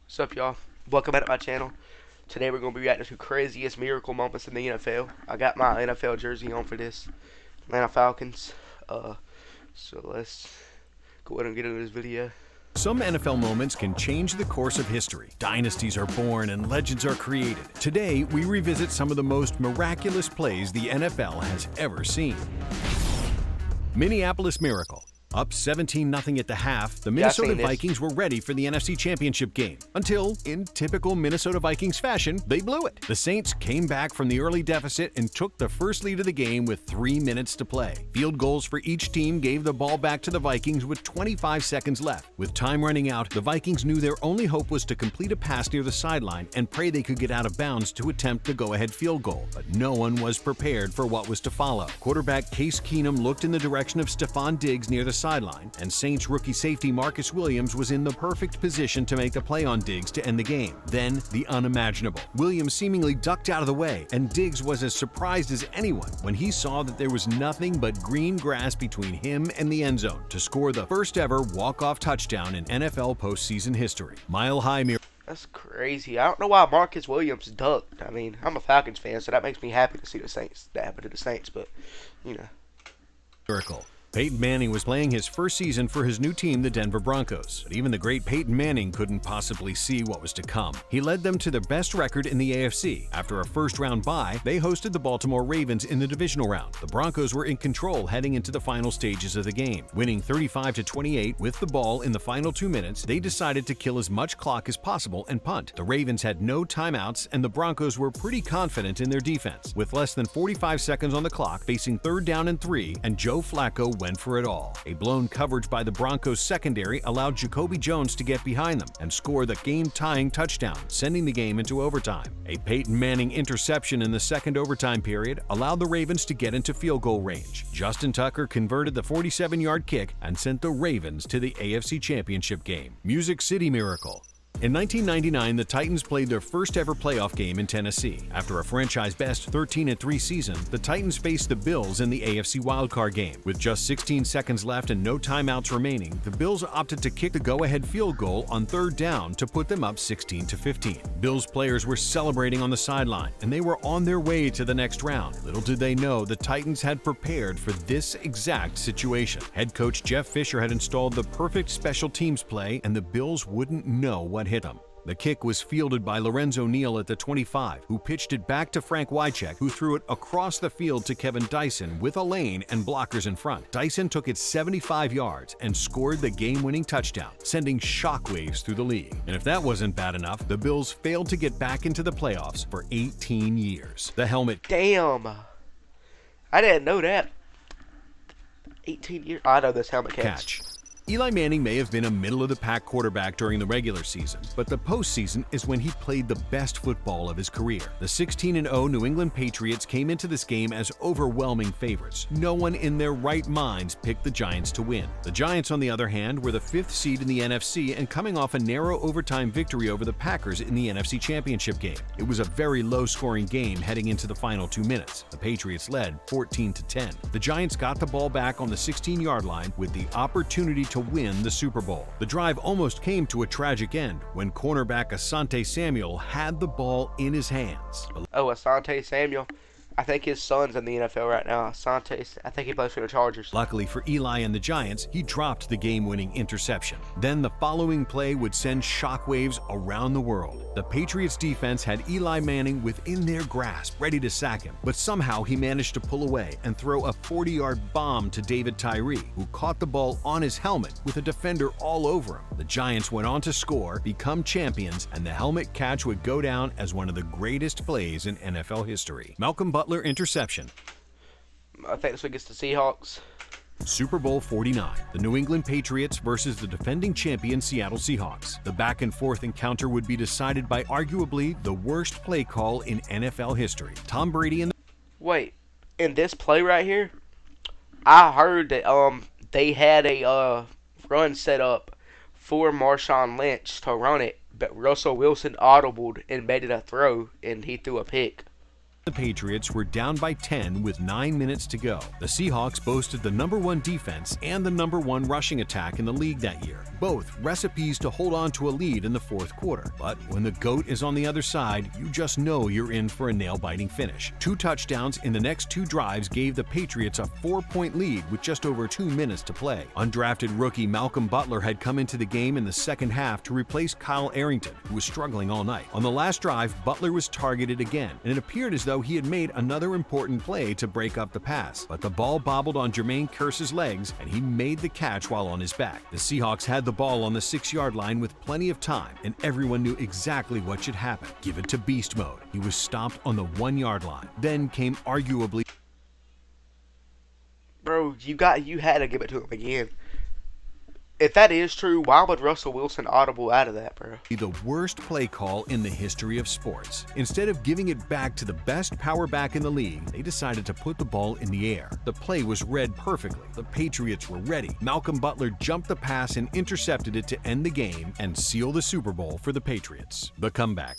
What's up, y'all? Welcome back to my channel. Today we're going to be reacting to craziest miracle moments in the NFL. I got my NFL jersey on for this. Atlanta Falcons. So let's go ahead and get into this video. Some NFL moments can change the course of history. Dynasties are born and legends are created. Today, we revisit some of the most miraculous plays the NFL has ever seen. Minneapolis Miracle. Up 17-0 at the half, the Minnesota Vikings were ready for the NFC Championship game. Until, in typical Minnesota Vikings fashion, they blew it. The Saints came back from the early deficit and took the first lead of the game with 3 minutes to play. Field goals for each team gave the ball back to the Vikings with 25 seconds left. With time running out, the Vikings knew their only hope was to complete a pass near the sideline and pray they could get out of bounds to attempt the go-ahead field goal. But no one was prepared for what was to follow. Quarterback Case Keenum looked in the direction of Stephon Diggs near the sideline, and Saints rookie safety Marcus Williams was in the perfect position to make the play on Diggs to end the game. Then, the unimaginable. Williams seemingly ducked out of the way, and Diggs was as surprised as anyone when he saw that there was nothing but green grass between him and the end zone to score the first ever walk-off touchdown in NFL postseason history. Mile High Miracle. That's crazy. I don't know why Marcus Williams ducked. I mean, I'm a Falcons fan, so that makes me happy to see the Saints. That happened to the Saints, but, you know. Miracle. Peyton Manning was playing his first season for his new team, the Denver Broncos, but even the great Peyton Manning couldn't possibly see what was to come. He led them to their best record in the AFC. After a first-round bye, they hosted the Baltimore Ravens in the divisional round. The Broncos were in control heading into the final stages of the game. Winning 35-28 with the ball in the final 2 minutes, they decided to kill as much clock as possible and punt. The Ravens had no timeouts, and the Broncos were pretty confident in their defense. With less than 45 seconds on the clock, facing 3rd down and 3, and Joe Flacco went for it all. A blown coverage by the Broncos secondary allowed Jacoby Jones to get behind them and score the game-tying touchdown, sending the game into overtime. A Peyton Manning interception in the second overtime period allowed the Ravens to get into field goal range. Justin Tucker converted the 47-yard kick and sent the Ravens to the AFC Championship game. Music City Miracle. In 1999, the Titans played their first ever playoff game in Tennessee. After a franchise-best 13-3 season, the Titans faced the Bills in the AFC wildcard game. With just 16 seconds left and no timeouts remaining, the Bills opted to kick the go-ahead field goal on 3rd down to put them up 16-15. Bills players were celebrating on the sideline, and they were on their way to the next round. Little did they know the Titans had prepared for this exact situation. Head coach Jeff Fisher had installed the perfect special teams play, and the Bills wouldn't know what hit him. The kick was fielded by Lorenzo Neal at the 25, who pitched it back to Frank Wycheck, who threw it across the field to Kevin Dyson with a lane and blockers in front. Dyson took it 75 yards and scored the game-winning touchdown, sending shockwaves through the league. And if that wasn't bad enough, the Bills failed to get back into the playoffs for 18 years. The helmet. Damn. I didn't know that. 18 years. I know this helmet catch. Eli Manning may have been a middle-of-the-pack quarterback during the regular season, but the postseason is when he played the best football of his career. The 16-0 New England Patriots came into this game as overwhelming favorites. No one in their right minds picked the Giants to win. The Giants, on the other hand, were the 5th seed in the NFC and coming off a narrow overtime victory over the Packers in the NFC Championship game. It was a very low-scoring game heading into the final 2 minutes. The Patriots led 14-10. The Giants got the ball back on the 16-yard line with the opportunity to win the Super Bowl. The drive almost came to a tragic end when cornerback Asante Samuel had the ball in his hands. Oh, Asante Samuel. I think his son's in the NFL right now. Asante, I think he plays for the Chargers. Luckily for Eli and the Giants, he dropped the game-winning interception. Then the following play would send shockwaves around the world. The Patriots defense had Eli Manning within their grasp, ready to sack him, but somehow he managed to pull away and throw a 40-yard bomb to David Tyree, who caught the ball on his helmet with a defender all over him. The Giants went on to score, become champions, and the helmet catch would go down as one of the greatest plays in NFL history. Malcolm Butler interception. I think this one gets the Seahawks. Super Bowl 49, the New England Patriots versus the defending champion Seattle Seahawks. The back-and-forth encounter would be decided by arguably the worst play call in NFL history. Tom Brady and the... Wait, in this play right here, I heard that they had a run set up for Marshawn Lynch to run it, but Russell Wilson audibled and made it a throw, and he threw a pick. The Patriots were down by 10 with 9 minutes to go. The Seahawks boasted the #1 defense and the #1 rushing attack in the league that year, both recipes to hold on to a lead in the fourth quarter. But when the GOAT is on the other side, you just know you're in for a nail-biting finish. 2 touchdowns in the next 2 drives gave the Patriots a 4-point lead with just over 2 minutes to play. Undrafted rookie Malcolm Butler had come into the game in the second half to replace Kyle Arrington, who was struggling all night. On the last drive, Butler was targeted again, and it appeared as though he had made another important play to break up the pass. But the ball bobbled on Jermaine Kearse's legs, and he made the catch while on his back. The Seahawks had the ball on the 6-yard line with plenty of time, and everyone knew exactly what should happen. Give it to beast mode. He was stopped on the 1-yard line. Then came arguably... Bro, you had to give it to him again. If that is true, why would Russell Wilson audible out of that, bro? The worst play call in the history of sports. Instead of giving it back to the best power back in the league, they decided to put the ball in the air. The play was read perfectly. The Patriots were ready. Malcolm Butler jumped the pass and intercepted it to end the game and seal the Super Bowl for the Patriots. The comeback.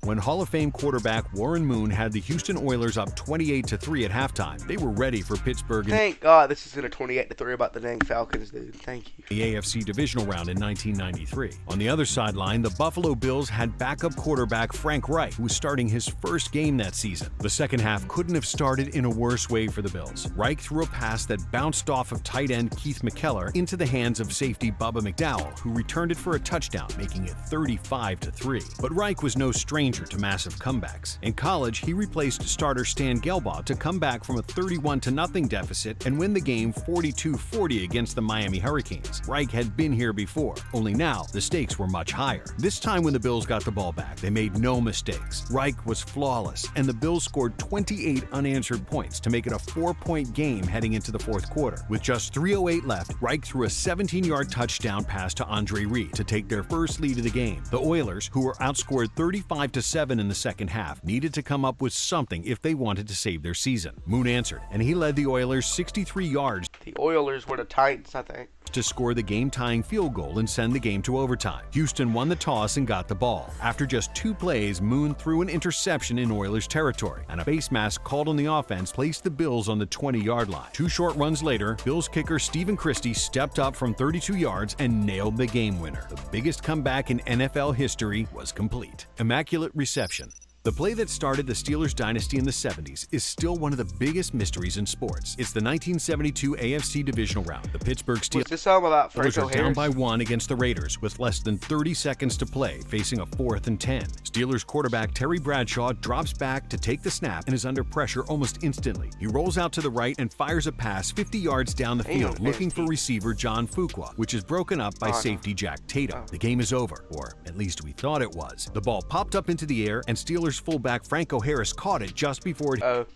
When Hall of Fame quarterback Warren Moon had the Houston Oilers up 28-3 at halftime, they were ready for Pittsburgh. Thank God this isn't a 28-3 about the dang Falcons, dude. Thank you. The AFC divisional round in 1993. On the other sideline, the Buffalo Bills had backup quarterback Frank Reich, who was starting his first game that season. The second half couldn't have started in a worse way for the Bills. Reich threw a pass that bounced off of tight end Keith McKellar into the hands of safety Bubba McDowell, who returned it for a touchdown, making it 35-3. But Reich was no stranger to massive comebacks. In college, he replaced starter Stan Gelbaugh to come back from a 31-0 deficit and win the game 42-40 against the Miami Hurricanes. Reich had been here before, only now the stakes were much higher. This time when the Bills got the ball back, they made no mistakes. Reich was flawless, and the Bills scored 28 unanswered points to make it a 4-point game heading into the fourth quarter. With just 3:08 left, Reich threw a 17-yard touchdown pass to Andre Reed to take their first lead of the game. The Oilers, who were outscored 35-7 in the second half, needed to come up with something if they wanted to save their season. Moon answered, and he led the Oilers 63 yards. The Oilers were the Titans, I think, to score the game-tying field goal and send the game to overtime. Houston won the toss and got the ball. After just 2 plays, Moon threw an interception in Oilers territory, and a face mask called on the offense placed the Bills on the 20-yard line. 2 short runs later, Bills kicker Stephen Christie stepped up from 32 yards and nailed the game winner. The biggest comeback in NFL history was complete. Immaculate reception. The play that started the Steelers dynasty in the 70s is still one of the biggest mysteries in sports. It's the 1972 AFC divisional round. The Pittsburgh Steelers was this all about Franco are down Harris? by 1 against the Raiders with less than 30 seconds to play, facing a 4th and 10. Steelers quarterback Terry Bradshaw drops back to take the snap and is under pressure almost instantly. He rolls out to the right and fires a pass 50 yards down the field, looking for receiver John Fuqua, which is broken up by safety Jack Tatum. The game is over, or at least we thought it was. The ball popped up into the air, and Steelers fullback Franco Harris caught it just before it.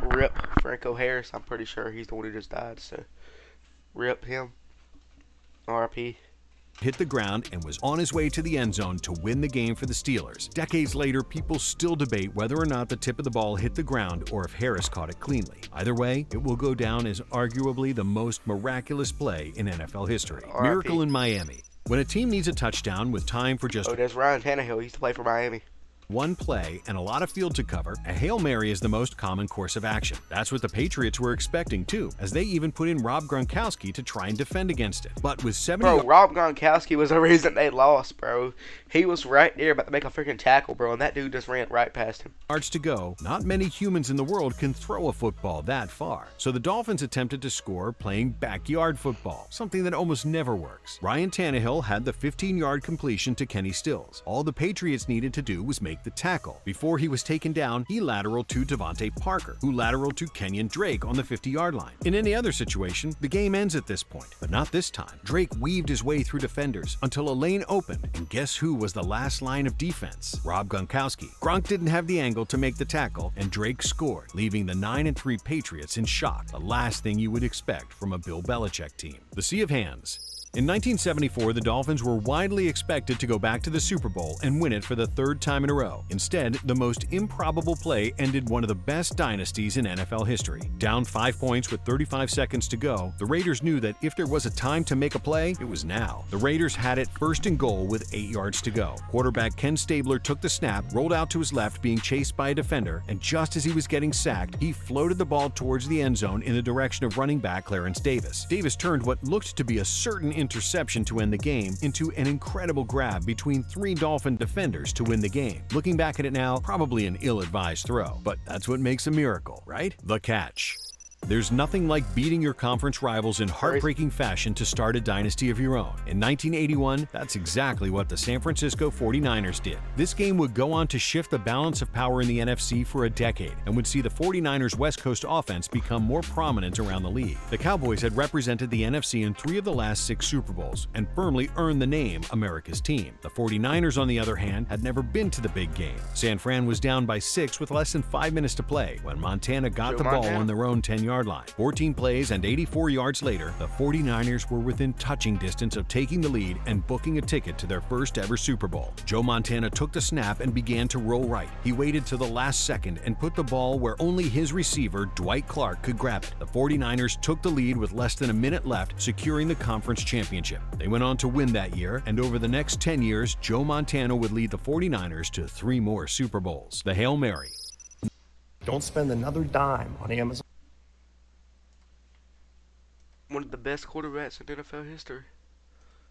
Rip Franco Harris. I'm pretty sure he's the one who just died, so rip him. RIP. Hit the ground and was on his way to the end zone to win the game for the Steelers. Decades later, people still debate whether or not the tip of the ball hit the ground or if Harris caught it cleanly. Either way, it will go down as arguably the most miraculous play in NFL history. RIP. Miracle in Miami. When a team needs a touchdown with time for just there's Ryan Tannehill. He used to play for Miami. one play and a lot of field to cover, a Hail Mary is the most common course of action. That's what the Patriots were expecting too, as they even put in Rob Gronkowski to try and defend against it. But with 70... Bro, Rob Gronkowski was the reason they lost, bro. He was right there about to make a freaking tackle, bro, and that dude just ran right past him. yards to go, not many humans in the world can throw a football that far. So the Dolphins attempted to score playing backyard football, something that almost never works. Ryan Tannehill had the 15-yard completion to Kenny Stills. All the Patriots needed to do was make the tackle. Before he was taken down, he lateraled to Devontae Parker, who lateraled to Kenyon Drake on the 50-yard line. In any other situation, the game ends at this point, but not this time. Drake weaved his way through defenders until a lane opened, and guess who was the last line of defense? Rob Gronkowski. Gronk didn't have the angle to make the tackle, and Drake scored, leaving the 9-3 Patriots in shock, the last thing you would expect from a Bill Belichick team. The Sea of Hands. In 1974, the Dolphins were widely expected to go back to the Super Bowl and win it for the third time in a row. Instead, the most improbable play ended one of the best dynasties in NFL history. Down 5 points with 35 seconds to go, the Raiders knew that if there was a time to make a play, it was now. The Raiders had it first and goal with 8 yards to go. Quarterback Ken Stabler took the snap, rolled out to his left, being chased by a defender, and just as he was getting sacked, he floated the ball towards the end zone in the direction of running back Clarence Davis. Davis turned what looked to be a certain interception to end the game into an incredible grab between 3 Dolphin defenders to win the game. Looking back at it now, probably an ill-advised throw, but that's what makes a miracle, right? The catch. There's nothing like beating your conference rivals in heartbreaking fashion to start a dynasty of your own. In 1981, that's exactly what the San Francisco 49ers did. This game would go on to shift the balance of power in the NFC for a decade and would see the 49ers' West Coast offense become more prominent around the league. The Cowboys had represented the NFC in 3 of the last 6 Super Bowls and firmly earned the name America's team. The 49ers, on the other hand, had never been to the big game. San Fran was down by 6 with less than 5 minutes to play when Montana got the ball on their own 10-yard line. 14 plays and 84 yards later, the 49ers were within touching distance of taking the lead and booking a ticket to their first ever Super Bowl. Joe Montana took the snap and began to roll right. He waited to the last second and put the ball where only his receiver, Dwight Clark, could grab it. The 49ers took the lead with less than a minute left, securing the conference championship. They went on to win that year, and over the next 10 years, Joe Montana would lead the 49ers to 3 more Super Bowls. The Hail Mary. Don't spend another dime on Amazon. One of the best quarterbacks in NFL history.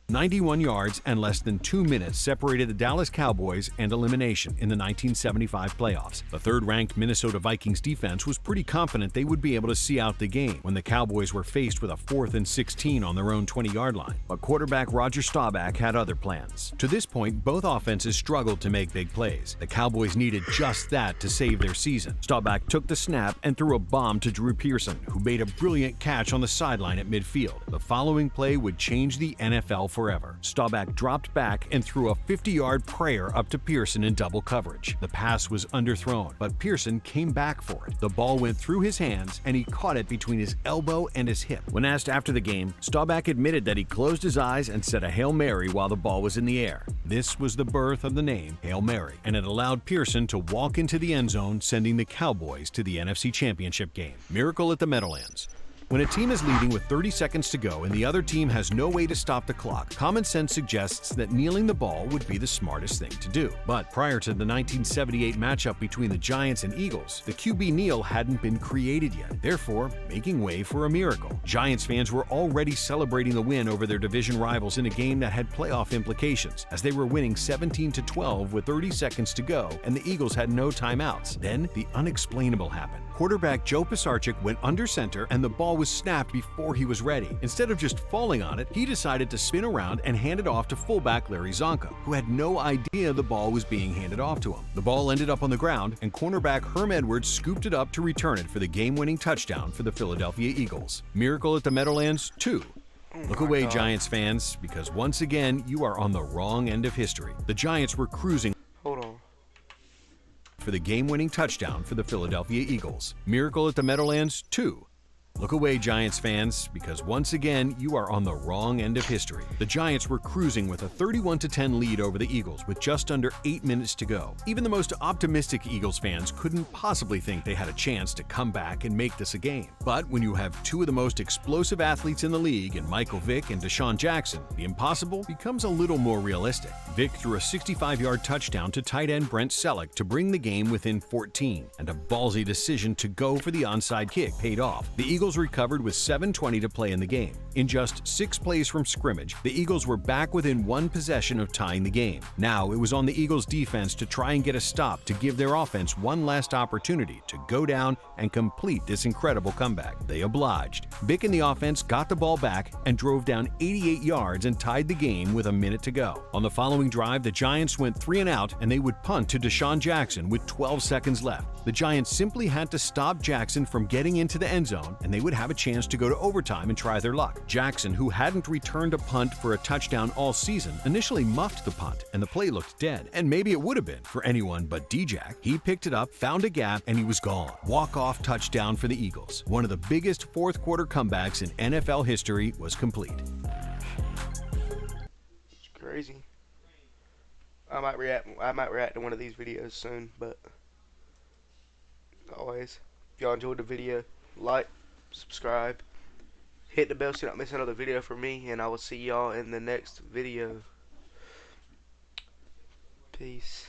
91 yards and less than 2 minutes separated the Dallas Cowboys and elimination in the 1975 playoffs. The third-ranked Minnesota Vikings defense was pretty confident they would be able to see out the game when the Cowboys were faced with a 4th and 16 on their own 20-yard line. But quarterback Roger Staubach had other plans. To this point, both offenses struggled to make big plays. The Cowboys needed just that to save their season. Staubach took the snap and threw a bomb to Drew Pearson, who made a brilliant catch on the sideline at midfield. The following play would change the NFL forever. Staubach dropped back and threw a 50-yard prayer up to Pearson in double coverage. The pass was underthrown, but Pearson came back for it. The ball went through his hands, and he caught it between his elbow and his hip. When asked after the game, Staubach admitted that he closed his eyes and said a Hail Mary while the ball was in the air. This was the birth of the name Hail Mary, and it allowed Pearson to walk into the end zone, sending the Cowboys to the NFC Championship game. Miracle at the Meadowlands. When a team is leading with 30 seconds to go and the other team has no way to stop the clock, common sense suggests that kneeling the ball would be the smartest thing to do. But prior to the 1978 matchup between the Giants and Eagles, the QB kneel hadn't been created yet, therefore making way for a miracle. Giants fans were already celebrating the win over their division rivals in a game that had playoff implications, as they were winning 17-12 with 30 seconds to go and the Eagles had no timeouts. Then the unexplainable happened. Quarterback Joe Pisarcik went under center and the ball was snapped before he was ready. Instead of just falling on it, he decided to spin around and hand it off to fullback Larry Zonka, who had no idea the ball was being handed off to him. The ball ended up on the ground, and cornerback Herm Edwards scooped it up to return it for the game-winning touchdown for the Philadelphia Eagles. Miracle at the Meadowlands 2. Look away, Giants fans, because once again, you are on the wrong end of history. The Giants were cruising for the game-winning touchdown for the Philadelphia Eagles. Miracle at the Meadowlands 2. Look away, Giants fans, because once again, you are on the wrong end of history. The Giants were cruising with a 31-10 lead over the Eagles with just under 8 minutes to go. Even the most optimistic Eagles fans couldn't possibly think they had a chance to come back and make this a game. But when you have 2 of the most explosive athletes in the league in Michael Vick and Deshaun Jackson, the impossible becomes a little more realistic. Vick threw a 65-yard touchdown to tight end Brent Selleck to bring the game within 14, and a ballsy decision to go for the onside kick paid off. The Eagles recovered with 7:20 to play in the game. In just 6 plays from scrimmage, the Eagles were back within 1 possession of tying the game. Now it was on the Eagles defense to try and get a stop to give their offense one last opportunity to go down and complete this incredible comeback. They obliged. Vick and the offense got the ball back and drove down 88 yards and tied the game with a minute to go. On the following drive, the Giants went 3 and out and they would punt to Deshaun Jackson with 12 seconds left. The Giants simply had to stop Jackson from getting into the end zone and they would have a chance to go to overtime and try their luck. Jackson, who hadn't returned a punt for a touchdown all season, initially muffed the punt and the play looked dead. And maybe it would have been for anyone but D-Jack. He picked it up, found a gap, and he was gone. Walk-off touchdown for the Eagles. One of the biggest fourth quarter comebacks in NFL history was complete. I might react to one of these videos soon, but always, if y'all enjoyed the video, like, subscribe, hit the bell so you don't miss another video from me, and I will see y'all in the next video. Peace.